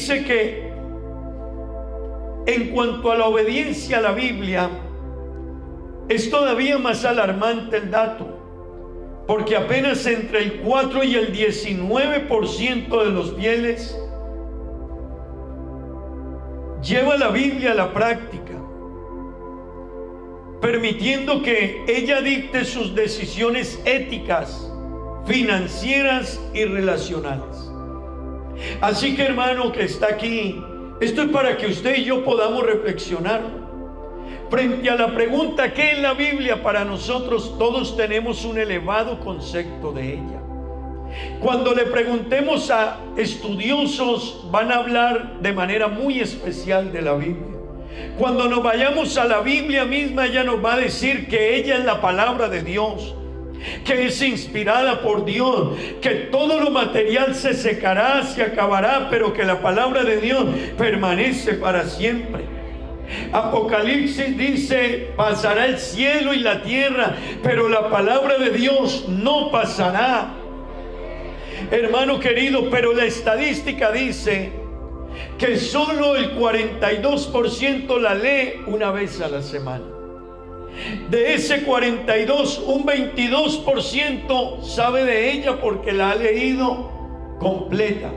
dice que en cuanto a la obediencia a la Biblia, es todavía más alarmante el dato, porque apenas entre el 4 y el 19% de los fieles lleva la Biblia a la práctica, permitiendo que ella dicte sus decisiones éticas, financieras y relacionales. Así que, hermano que está aquí, esto es para que usted y yo podamos reflexionar frente a la pregunta: ¿qué es la Biblia? Para nosotros todos tenemos un elevado concepto de ella. Cuando le preguntemos a estudiosos, van a hablar de manera muy especial de la Biblia. Cuando nos vayamos a la Biblia misma, ella nos va a decir que ella es la palabra de Dios, que es inspirada por Dios, que todo lo material se secará, se acabará, pero que la palabra de Dios permanece para siempre. Apocalipsis dice: pasará el cielo y la tierra, pero la palabra de Dios no pasará. Hermano querido, pero la estadística dice que solo el 42% la lee una vez a la semana. De ese 42, un 22% sabe de ella porque la ha leído completa.